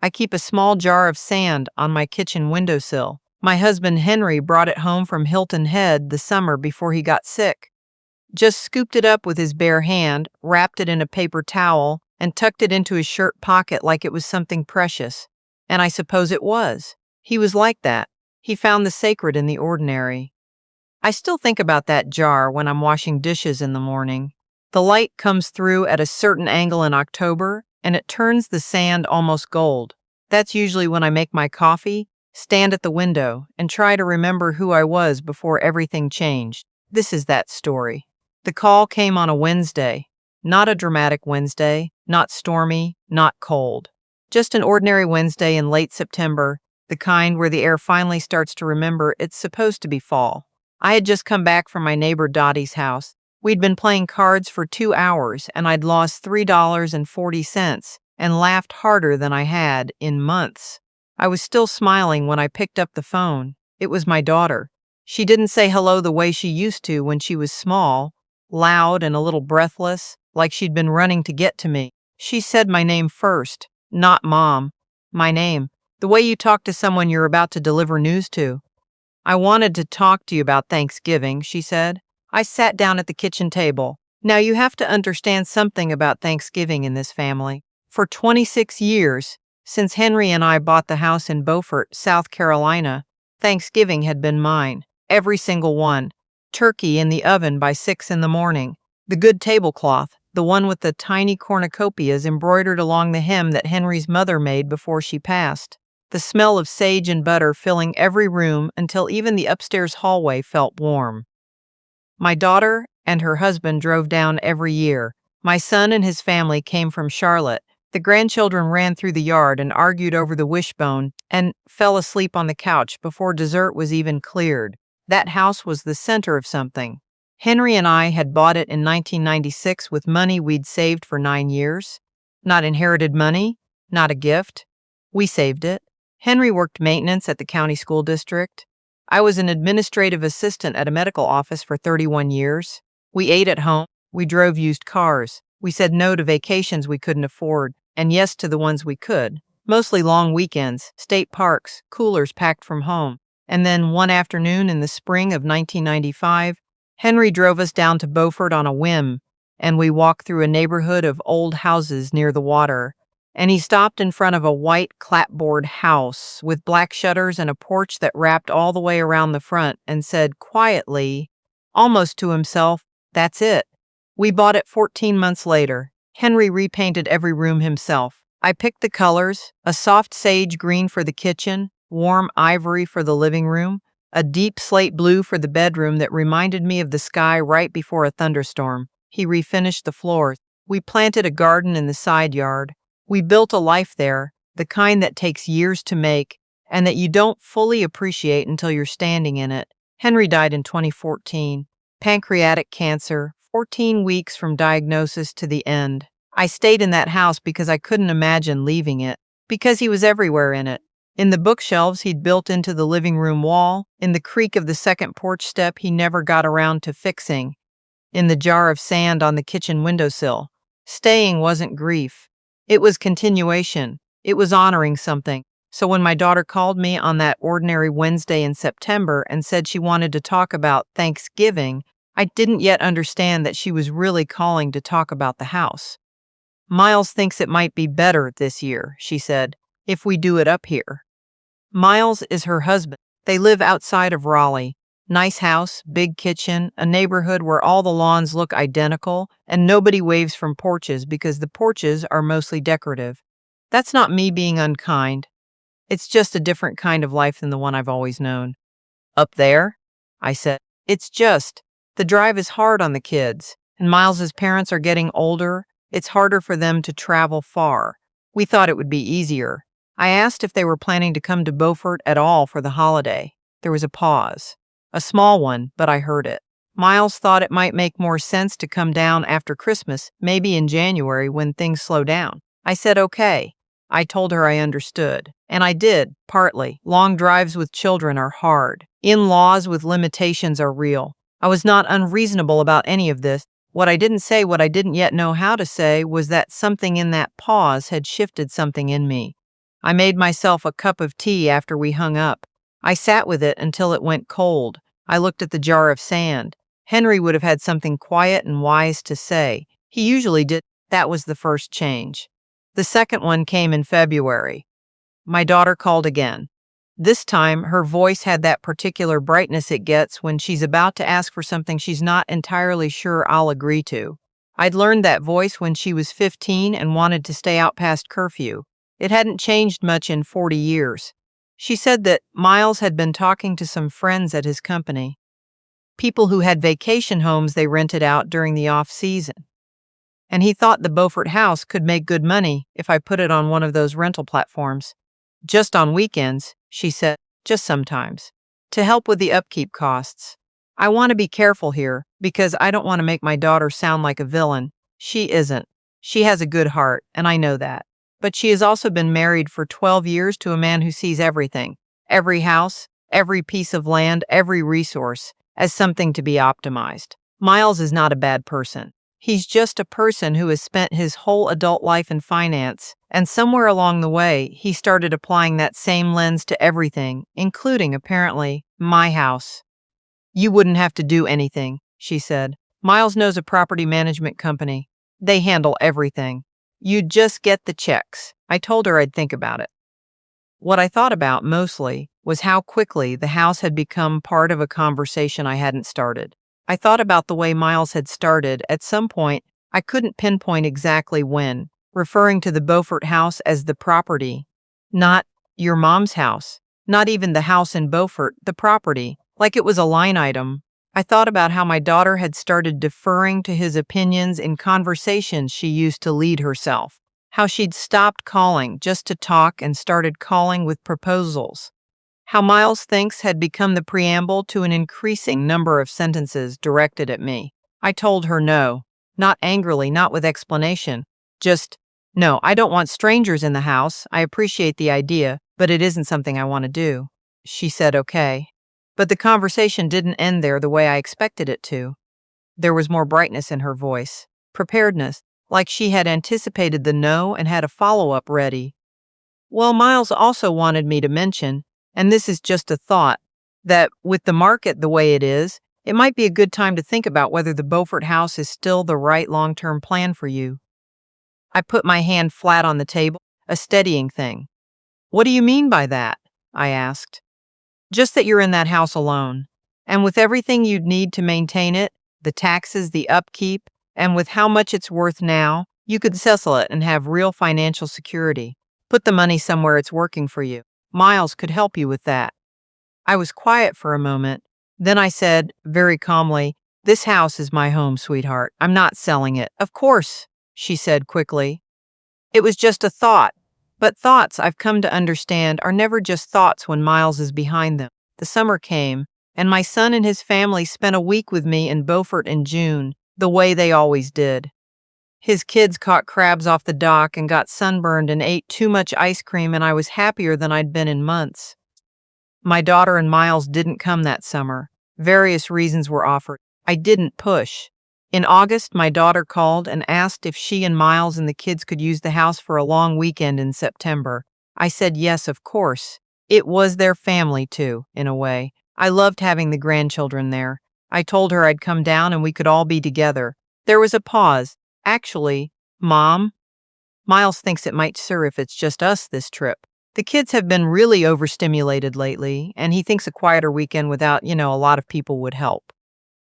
I keep a small jar of sand on my kitchen windowsill. My husband Henry brought it home from Hilton Head the summer before he got sick. Just scooped it up with his bare hand, wrapped it in a paper towel, and tucked it into his shirt pocket like it was something precious. And I suppose it was. He was like that. He found the sacred in the ordinary. I still think about that jar when I'm washing dishes in the morning. The light comes through at a certain angle in October, and it turns the sand almost gold. That's usually when I make my coffee, stand at the window, and try to remember who I was before everything changed. This is that story. The call came on a Wednesday. Not a dramatic Wednesday, not stormy, not cold. Just an ordinary Wednesday in late September, the kind where the air finally starts to remember it's supposed to be fall. I had just come back from my neighbor Dottie's house. We'd been playing cards for 2 hours, and I'd lost $3.40 and laughed harder than I had in months. I was still smiling when I picked up the phone. It was my daughter. She didn't say hello the way she used to when she was small, loud and a little breathless, like she'd been running to get to me. She said my name first, not Mom. My name, the way you talk to someone you're about to deliver news to. I wanted to talk to you about Thanksgiving, she said. I sat down at the kitchen table. Now you have to understand something about Thanksgiving in this family. For 26 years, since Henry and I bought the house in Beaufort, South Carolina, Thanksgiving had been mine. Every single one. Turkey in the oven by 6 in the morning. The good tablecloth, the one with the tiny cornucopias embroidered along the hem that Henry's mother made before she passed. The smell of sage and butter filling every room until even the upstairs hallway felt warm. My daughter and her husband drove down every year. My son and his family came from Charlotte. The grandchildren ran through the yard and argued over the wishbone and fell asleep on the couch before dessert was even cleared. That house was the center of something. Henry and I had bought it in 1996 with money we'd saved for 9 years. Not inherited money, not a gift. We saved it. Henry worked maintenance at the county school district. I was an administrative assistant at a medical office for 31 years. We ate at home. We drove used cars. We said no to vacations we couldn't afford, and yes to the ones we could. Mostly long weekends, state parks, coolers packed from home. And then one afternoon in the spring of 1995, Henry drove us down to Beaufort on a whim, and we walked through a neighborhood of old houses near the water. And he stopped in front of a white clapboard house with black shutters and a porch that wrapped all the way around the front and said quietly, almost to himself, "That's it." We bought it 14 months later. Henry repainted every room himself. I picked the colors, a soft sage green for the kitchen, warm ivory for the living room, a deep slate blue for the bedroom that reminded me of the sky right before a thunderstorm. He refinished the floors. We planted a garden in the side yard. We built a life there, the kind that takes years to make and that you don't fully appreciate until you're standing in it. Henry died in 2014. Pancreatic cancer, 14 weeks from diagnosis to the end. I stayed in that house because I couldn't imagine leaving it, because he was everywhere in it. In the bookshelves he'd built into the living room wall, in the creak of the second porch step he never got around to fixing, in the jar of sand on the kitchen windowsill. Staying wasn't grief. It was continuation. It was honoring something. So when my daughter called me on that ordinary Wednesday in September and said she wanted to talk about Thanksgiving, I didn't yet understand that she was really calling to talk about the house. "Miles thinks it might be better this year," she said, "if we do it up here." Miles is her husband. They live outside of Raleigh. Nice house, big kitchen, a neighborhood where all the lawns look identical, and nobody waves from porches because the porches are mostly decorative. That's not me being unkind. It's just a different kind of life than the one I've always known. "Up there?" I said. "It's just, the drive is hard on the kids, and Miles's parents are getting older. It's harder for them to travel far. We thought it would be easier." I asked if they were planning to come to Beaufort at all for the holiday. There was a pause. A small one, but I heard it. Miles thought it might make more sense to come down after Christmas, maybe in January when things slow down. I said okay. I told her I understood. And I did, partly. Long drives with children are hard. In-laws with limitations are real. I was not unreasonable about any of this. What I didn't say, what I didn't yet know how to say, was that something in that pause had shifted something in me. I made myself a cup of tea after we hung up. I sat with it until it went cold. I looked at the jar of sand. Henry would have had something quiet and wise to say. He usually did. That was the first change. The second one came in February. My daughter called again. This time, her voice had that particular brightness it gets when she's about to ask for something she's not entirely sure I'll agree to. I'd learned that voice when she was 15 and wanted to stay out past curfew. It hadn't changed much in 40 years. She said that Miles had been talking to some friends at his company, people who had vacation homes they rented out during the off-season. And he thought the Beaufort house could make good money if I put it on one of those rental platforms. Just on weekends, she said, just sometimes, to help with the upkeep costs. I want to be careful here because I don't want to make my daughter sound like a villain. She isn't. She has a good heart, and I know that. But she has also been married for 12 years to a man who sees everything, every house, every piece of land, every resource, as something to be optimized. Miles is not a bad person. He's just a person who has spent his whole adult life in finance, and somewhere along the way, he started applying that same lens to everything, including, apparently, my house. You wouldn't have to do anything, she said. Miles knows a property management company. They handle everything. You'd just get the checks. I told her I'd think about it. What I thought about mostly was how quickly the house had become part of a conversation I hadn't started. I thought about the way Miles had started at some point, I couldn't pinpoint exactly when, referring to the Beaufort house as the property, not your mom's house, not even the house in Beaufort, the property, like it was a line item. I thought about how my daughter had started deferring to his opinions in conversations she used to lead herself, how she'd stopped calling just to talk and started calling with proposals. How Miles thinks had become the preamble to an increasing number of sentences directed at me. I told her no, not angrily, not with explanation, just, no, I don't want strangers in the house. I appreciate the idea, but it isn't something I want to do. She said okay. But the conversation didn't end there the way I expected it to. There was more brightness in her voice, preparedness, like she had anticipated the no and had a follow-up ready. Well, Miles also wanted me to mention, and this is just a thought, that with the market the way it is, it might be a good time to think about whether the Beaufort house is still the right long-term plan for you. I put my hand flat on the table, a steadying thing. What do you mean by that? I asked. Just that you're in that house alone. And with everything you'd need to maintain it, the taxes, the upkeep, and with how much it's worth now, you could sell it and have real financial security. Put the money somewhere it's working for you. Miles could help you with that. I was quiet for a moment. Then I said, very calmly, this house is my home, sweetheart. I'm not selling it. Of course, she said quickly. It was just a thought. But thoughts, I've come to understand, are never just thoughts when Miles is behind them. The summer came, and my son and his family spent a week with me in Beaufort in June, the way they always did. His kids caught crabs off the dock and got sunburned and ate too much ice cream, and I was happier than I'd been in months. My daughter and Miles didn't come that summer. Various reasons were offered. I didn't push. In August, my daughter called and asked if she and Miles and the kids could use the house for a long weekend in September. I said yes, of course. It was their family, too, in a way. I loved having the grandchildren there. I told her I'd come down and we could all be together. There was a pause. Actually, Mom, Miles thinks it might serve if it's just us this trip. The kids have been really overstimulated lately, and he thinks a quieter weekend without, a lot of people would help.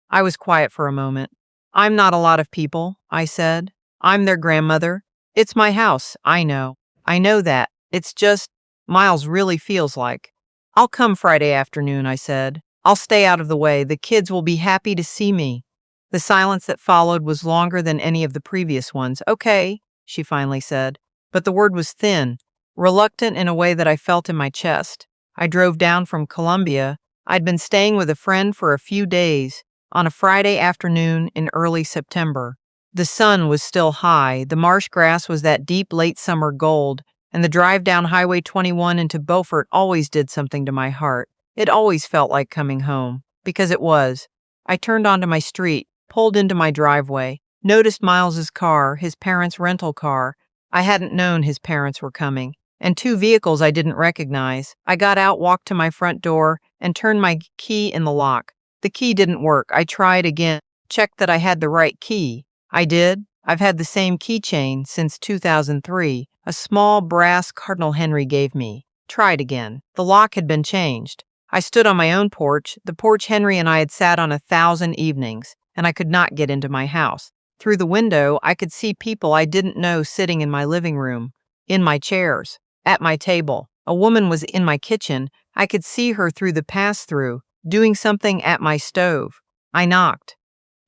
I was quiet for a moment. I'm not a lot of people, I said. I'm their grandmother. It's my house, I know. I know that. It's just, Miles really feels like. I'll come Friday afternoon, I said. I'll stay out of the way. The kids will be happy to see me. The silence that followed was longer than any of the previous ones. Okay, she finally said. But the word was thin, reluctant in a way that I felt in my chest. I drove down from Columbia. I'd been staying with a friend for a few days, on a Friday afternoon in early September. The sun was still high, the marsh grass was that deep late summer gold, and the drive down Highway 21 into Beaufort always did something to my heart. It always felt like coming home, because it was. I turned onto my street, pulled into my driveway, noticed Miles's car, his parents' rental car. I hadn't known his parents were coming, and two vehicles I didn't recognize. I got out, walked to my front door, and turned my key in the lock. The key didn't work. I tried again, checked that I had the right key. I did. I've had the same keychain since 2003, a small brass cardinal Henry gave me. Tried again. The lock had been changed. I stood on my own porch, the porch Henry and I had sat on 1,000 evenings, and I could not get into my house. Through the window, I could see people I didn't know sitting in my living room, in my chairs, at my table. A woman was in my kitchen. I could see her through the pass-through, doing something at my stove. I knocked.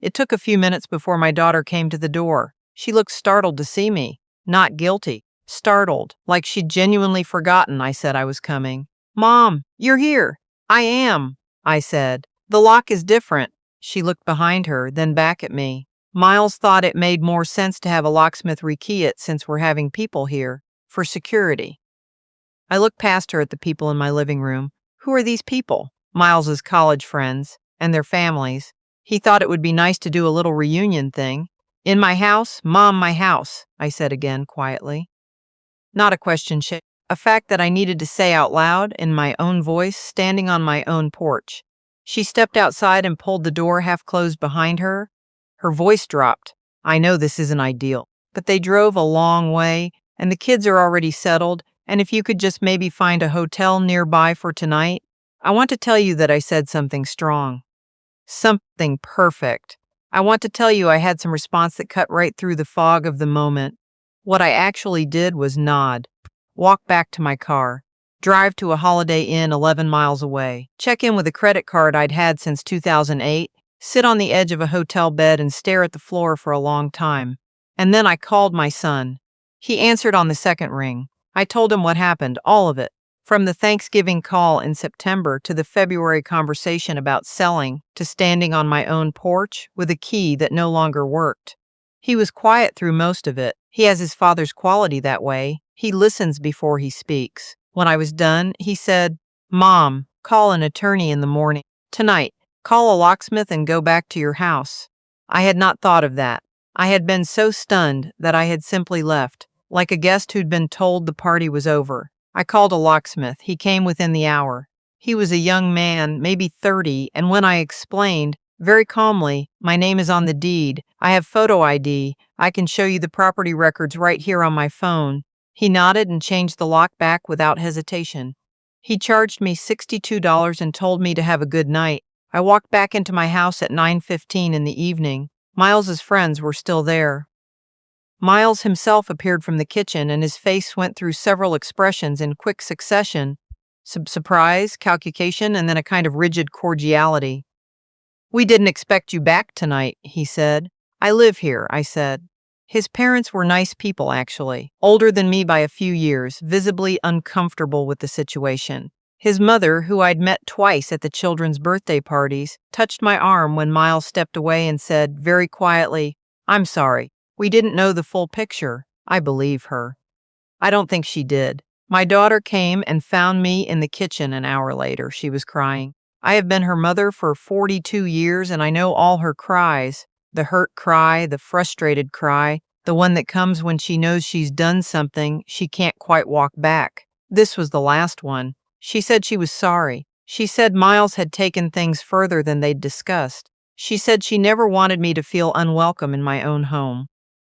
It took a few minutes before my daughter came to the door. She looked startled to see me, not guilty, startled, like she'd genuinely forgotten I said I was coming. "Mom, you're here." "I am," I said. "The lock is different." She looked behind her, then back at me. Miles thought it made more sense to have a locksmith rekey it since we're having people here, for security. I looked past her at the people in my living room. Who are these people? Miles's college friends, and their families. He thought it would be nice to do a little reunion thing. "In my house? Mom, my house," I said again, quietly. Not a question, a fact that I needed to say out loud, in my own voice, standing on my own porch. She stepped outside and pulled the door half closed behind her. Her voice dropped. "I know this isn't ideal, but they drove a long way, and the kids are already settled, and if you could just maybe find a hotel nearby for tonight, I want to tell you that I said something strong. Something perfect. I want to tell you I had some response that cut right through the fog of the moment. What I actually did was nod, walk back to my car, drive to a Holiday Inn 11 miles away, check in with a credit card I'd had since 2008, sit on the edge of a hotel bed and stare at the floor for a long time. And then I called my son. He answered on the second ring. I told him what happened, all of it, from the Thanksgiving call in September to the February conversation about selling to standing on my own porch with a key that no longer worked. He was quiet through most of it. He has his father's quality that way. He listens before he speaks. When I was done, he said, "Mom, call an attorney in the morning. Tonight, call a locksmith and go back to your house." I had not thought of that. I had been so stunned that I had simply left, like a guest who'd been told the party was over. I called a locksmith. He came within the hour. He was a young man, maybe 30, and when I explained, very calmly, "My name is on the deed. I have photo ID. I can show you the property records right here on my phone," he nodded and changed the lock back without hesitation. He charged me $62 and told me to have a good night. I walked back into my house at 9:15 in the evening. Miles's friends were still there. Miles himself appeared from the kitchen, and his face went through several expressions in quick succession: surprise, calculation, and then a kind of rigid cordiality. "We didn't expect you back tonight," he said. "I live here," I said. His parents were nice people, actually, older than me by a few years, visibly uncomfortable with the situation. His mother, who I'd met twice at the children's birthday parties, touched my arm when Miles stepped away and said, very quietly, "I'm sorry. We didn't know the full picture." I believe her. I don't think she did. My daughter came and found me in the kitchen an hour later. She was crying. I have been her mother for 42 years, and I know all her cries. The hurt cry, the frustrated cry, the one that comes when she knows she's done something she can't quite walk back. This was the last one. She said she was sorry. She said Miles had taken things further than they'd discussed. She said she never wanted me to feel unwelcome in my own home.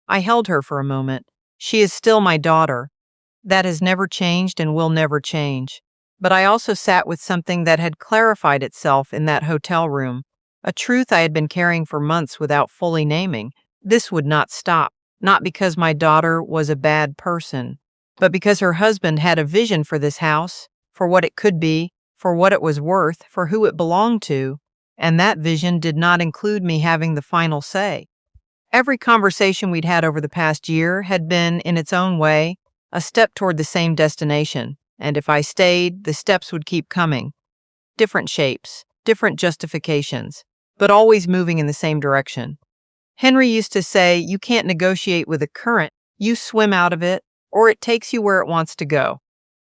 I held her for a moment. She is still my daughter. That has never changed and will never change. But I also sat with something that had clarified itself in that hotel room, a truth I had been carrying for months without fully naming. This would not stop, not because my daughter was a bad person, but because her husband had a vision for this house, for what it could be, for what it was worth, for who it belonged to, and that vision did not include me having the final say. Every conversation we'd had over the past year had been, in its own way, a step toward the same destination, and if I stayed, the steps would keep coming. Different shapes, different justifications, but always moving in the same direction. Henry used to say, "You can't negotiate with a current. You swim out of it, or it takes you where it wants to go."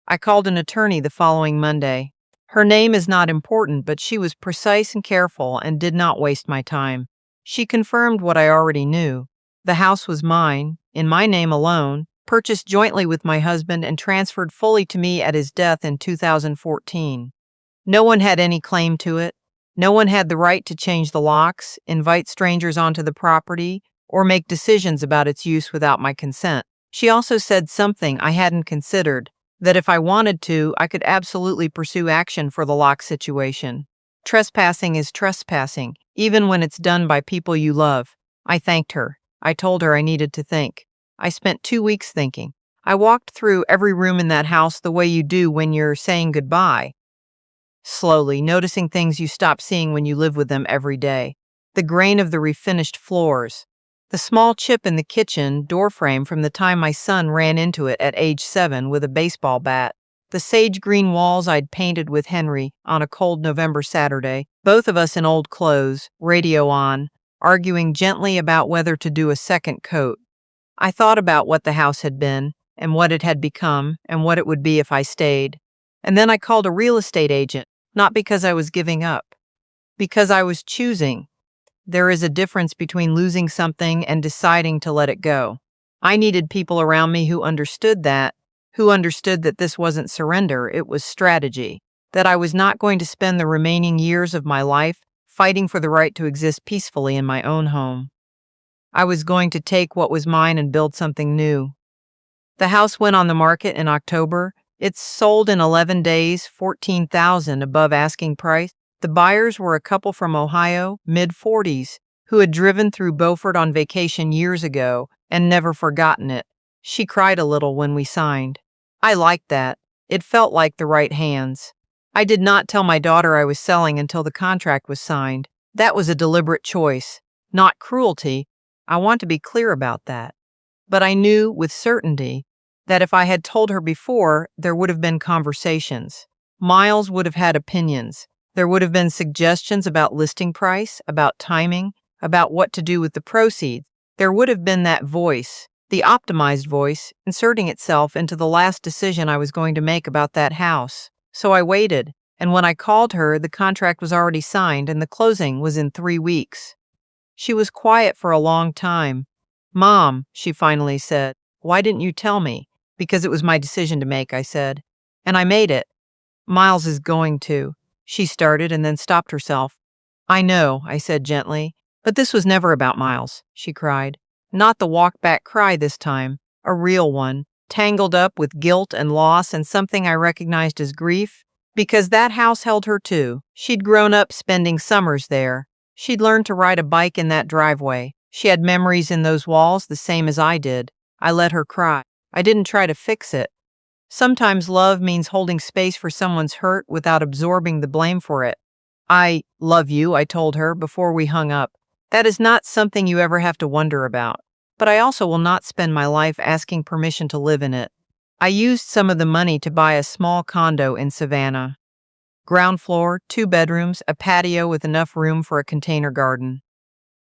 I called an attorney the following Monday. Her name is not important, but she was precise and careful and did not waste my time. She confirmed what I already knew. The house was mine, in my name alone, purchased jointly with my husband and transferred fully to me at his death in 2014. No one had any claim to it. No one had the right to change the locks, invite strangers onto the property, or make decisions about its use without my consent. She also said something I hadn't considered, that if I wanted to, I could absolutely pursue action for the lock situation. Trespassing is trespassing, even when it's done by people you love. I thanked her. I told her I needed to think. I spent 2 weeks thinking. I walked through every room in that house the way you do when you're saying goodbye. Slowly, noticing things you stop seeing when you live with them every day. The grain of the refinished floors. The small chip in the kitchen doorframe from the time my son ran into it at age 7 with a baseball bat. The sage green walls I'd painted with Henry on a cold November Saturday, both of us in old clothes, radio on, arguing gently about whether to do a second coat. I thought about what the house had been, and what it had become, and what it would be if I stayed. And then I called a real estate agent, not because I was giving up, because I was choosing. There is a difference between losing something and deciding to let it go. I needed people around me who understood that this wasn't surrender, it was strategy, that I was not going to spend the remaining years of my life fighting for the right to exist peacefully in my own home. I was going to take what was mine and build something new. The house went on the market in October. It's sold in 11 days, $14,000 above asking price. The buyers were a couple from Ohio, mid-40s, who had driven through Beaufort on vacation years ago and never forgotten it. She cried a little when we signed. I liked that. It felt like the right hands. I did not tell my daughter I was selling until the contract was signed. That was a deliberate choice, not cruelty. I want to be clear about that. But I knew with certainty that if I had told her before, there would have been conversations. Miles would have had opinions. There would have been suggestions about listing price, about timing, about what to do with the proceeds. There would have been that voice, the optimized voice, inserting itself into the last decision I was going to make about that house. So I waited, and when I called her, the contract was already signed and the closing was in 3 weeks. She was quiet for a long time. "Mom," she finally said, "why didn't you tell me?" "Because it was my decision to make," I said. "And I made it." "Miles is going to," she started and then stopped herself. "I know," I said gently, "but this was never about Miles," she cried. Not the walk-back cry this time, a real one, tangled up with guilt and loss and something I recognized as grief, because that house held her too. She'd grown up spending summers there. She'd learned to ride a bike in that driveway. She had memories in those walls the same as I did. I let her cry. I didn't try to fix it. Sometimes love means holding space for someone's hurt without absorbing the blame for it. "I love you," I told her before we hung up. "That is not something you ever have to wonder about. But I also will not spend my life asking permission to live in it." I used some of the money to buy a small condo in Savannah. Ground floor, 2 bedrooms, a patio with enough room for a container garden.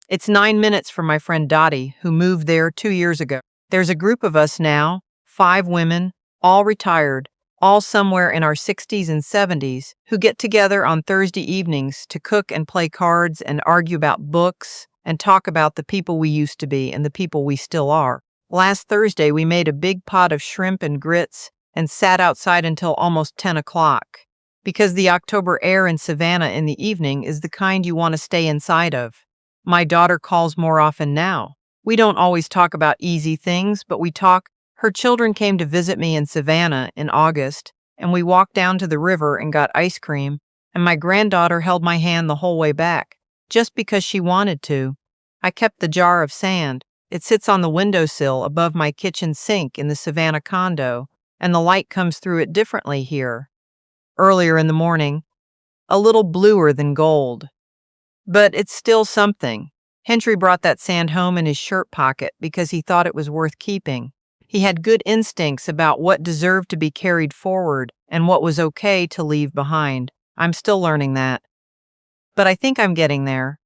It's 9 minutes from my friend Dottie, who moved there 2 years ago. There's a group of us now, 5 women, all retired, all somewhere in our 60s and 70s, who get together on Thursday evenings to cook and play cards and argue about books and talk about the people we used to be and the people we still are. Last Thursday, we made a big pot of shrimp and grits and sat outside until almost 10 o'clock. Because the October air in Savannah in the evening is the kind you want to stay inside of. My daughter calls more often now. We don't always talk about easy things, but we talk. Her children came to visit me in Savannah in August, and we walked down to the river and got ice cream, and my granddaughter held my hand the whole way back, just because she wanted to. I kept the jar of sand. It sits on the windowsill above my kitchen sink in the Savannah condo, and the light comes through it differently here. Earlier in the morning, a little bluer than gold. But it's still something. Henry brought that sand home in his shirt pocket because he thought it was worth keeping. He had good instincts about what deserved to be carried forward and what was okay to leave behind. I'm still learning that. But I think I'm getting there.